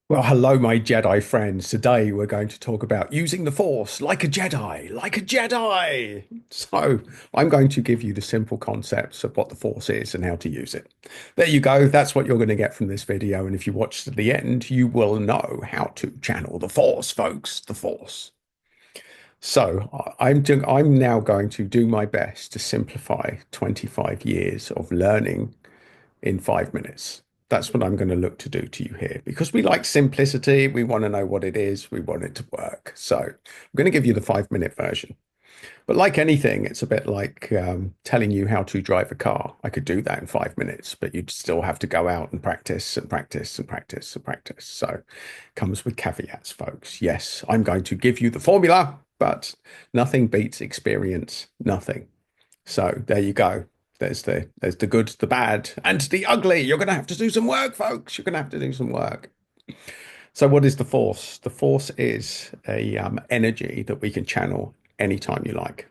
Well, hello, my Jedi friends. Today we're going to talk about using the Force like a Jedi, like a Jedi. So, I'm going to give you the simple concepts of what the Force is and how to use it. There you go. That's what you're going to get from this video. And if you watch to the end, you will know how to channel the Force, folks. The Force. So, I'm now going to do my best to simplify 25 years of learning in 5 minutes. That's what I'm going to look to do to you here because we like simplicity. We want to know what it is. We want it to work. So I'm going to give you the 5 minute version. But like anything, it's a bit like telling you how to drive a car. I could do that in 5 minutes, but you'd still have to go out and practice and practice and practice and practice. So it comes with caveats, folks. Yes, I'm going to give you the formula, but nothing beats experience. Nothing. So there you go. There's the good, the bad, and the ugly. You're going to have to do some work, folks. You're going to have to do some work. So what is the force? The force is a energy that we can channel anytime you like.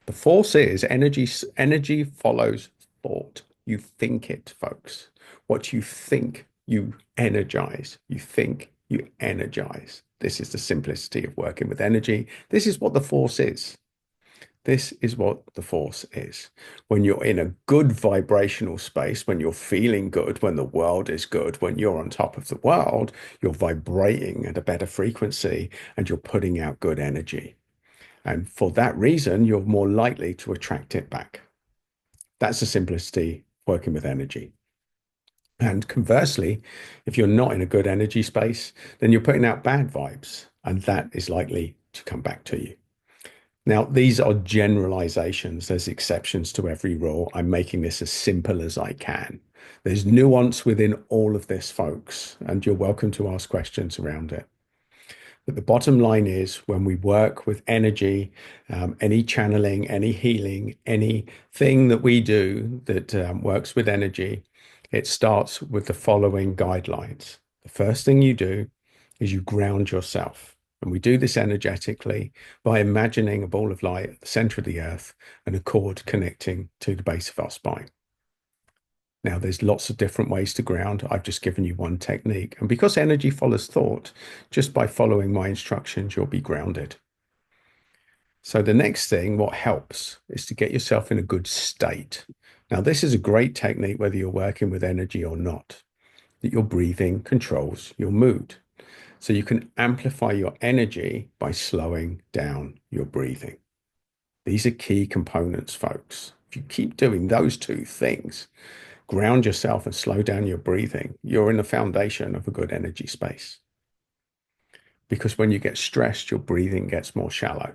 The force is energy. Energy follows thought. You think it, folks. What you think, you energize. You think, you energize. This is the simplicity of working with energy. This is what the force is. This is what the force is. When you're in a good vibrational space, when you're feeling good, when the world is good, when you're on top of the world, you're vibrating at a better frequency and you're putting out good energy. And for that reason, you're more likely to attract it back. That's the simplicity working with energy. And conversely, if you're not in a good energy space, then you're putting out bad vibes, and that is likely to come back to you. Now, these are generalizations. There's exceptions to every rule. I'm making this as simple as I can. There's nuance within all of this, folks, and you're welcome to ask questions around it. But the bottom line is when we work with energy, any channeling, any healing, anything that we do that works with energy, it starts with the following guidelines. The first thing you do is you ground yourself. And we do this energetically by imagining a ball of light at the center of the earth and a cord connecting to the base of our spine. Now, there's lots of different ways to ground. I've just given you one technique. And because energy follows thought, just by following my instructions, you'll be grounded. So the next thing, what helps is to get yourself in a good state. Now, this is a great technique, whether you're working with energy or not, that your breathing controls your mood. So you can amplify your energy by slowing down your breathing. These are key components, folks. If you keep doing those two things, ground yourself and slow down your breathing, you're in the foundation of a good energy space. Because when you get stressed, your breathing gets more shallow.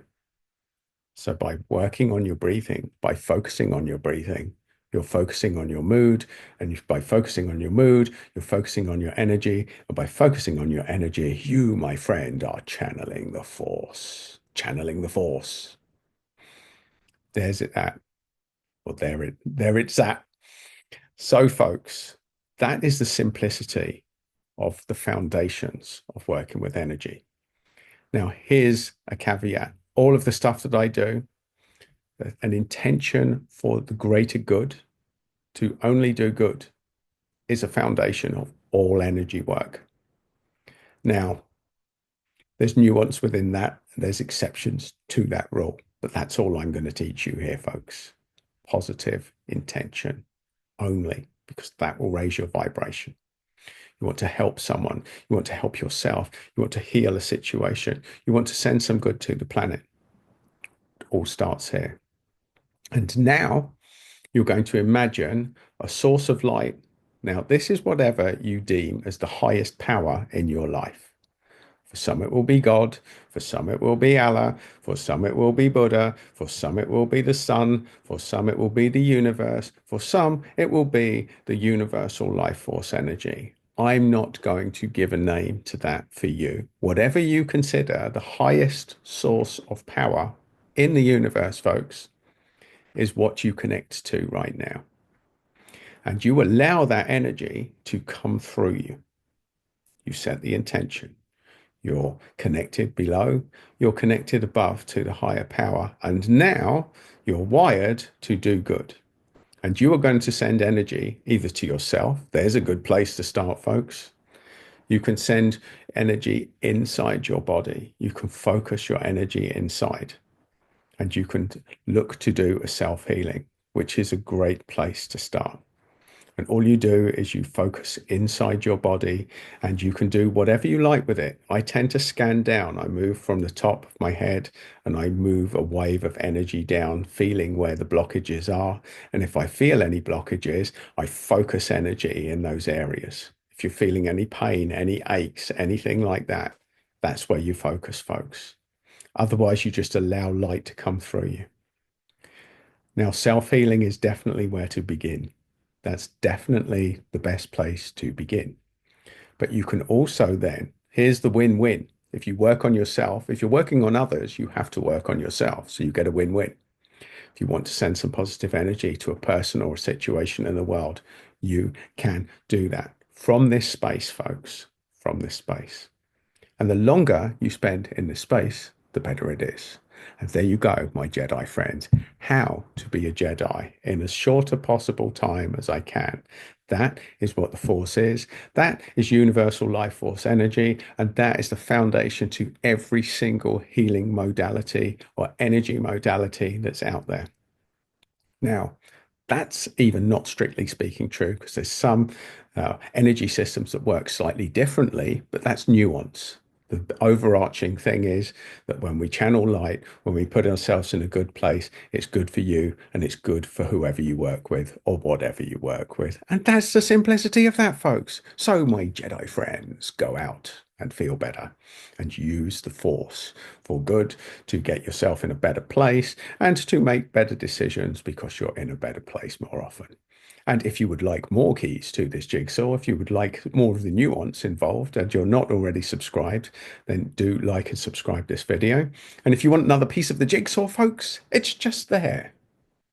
So by working on your breathing, by focusing on your breathing, you're focusing on your mood. And by focusing on your mood, you're focusing on your energy. And by focusing on your energy, you, my friend, are channeling the force. Channeling the force. There's it at. Well, there it's at. So, folks, that is the simplicity of the foundations of working with energy. Now, here's a caveat. All of the stuff that I do, an intention for the greater good, to only do good, is a foundation of all energy work. Now, there's nuance within that. There's exceptions to that rule, but that's all I'm going to teach you here, folks. Positive intention only, because that will raise your vibration. You want to help someone. You want to help yourself. You want to heal a situation. You want to send some good to the planet. It all starts here. And now you're going to imagine a source of light. Now, this is whatever you deem as the highest power in your life. For some, it will be God. For some, it will be Allah. For some, it will be Buddha. For some, it will be the sun. For some, it will be the universe. For some, it will be the universal life force energy. I'm not going to give a name to that for you. Whatever you consider the highest source of power in the universe, folks, is what you connect to right now. And you allow that energy to come through you. You set the intention. You're connected below, you're connected above to the higher power. And now you're wired to do good. And you are going to send energy either to yourself. There's a good place to start, folks. You can send energy inside your body. You can focus your energy inside, and you can look to do a self-healing, which is a great place to start. And all you do is you focus inside your body and you can do whatever you like with it. I tend to scan down. I move from the top of my head and I move a wave of energy down, feeling where the blockages are. And if I feel any blockages, I focus energy in those areas. If you're feeling any pain, any aches, anything like that, that's where you focus, folks. Otherwise, you just allow light to come through you. Now, self-healing is definitely where to begin. That's definitely the best place to begin. But you can also then, here's the win-win. If you work on yourself, if you're working on others, you have to work on yourself. So you get a win-win. If you want to send some positive energy to a person or a situation in the world, you can do that from this space, folks, from this space. And the longer you spend in this space, the better it is. And there you go, my Jedi friend, how to be a Jedi in as short a possible time as I can. That is what the Force is. That is universal life force energy. And that is the foundation to every single healing modality or energy modality that's out there. Now, that's even not strictly speaking true because there's some energy systems that work slightly differently, but that's nuance. The overarching thing is that when we channel light, when we put ourselves in a good place, it's good for you and it's good for whoever you work with or whatever you work with. And that's the simplicity of that, folks. So, my Jedi friends, go out and feel better and use the Force for good to get yourself in a better place and to make better decisions because you're in a better place more often. And if you would like more keys to this jigsaw, if you would like more of the nuance involved and you're not already subscribed, then do like and subscribe this video. And if you want another piece of the jigsaw, folks, it's just there.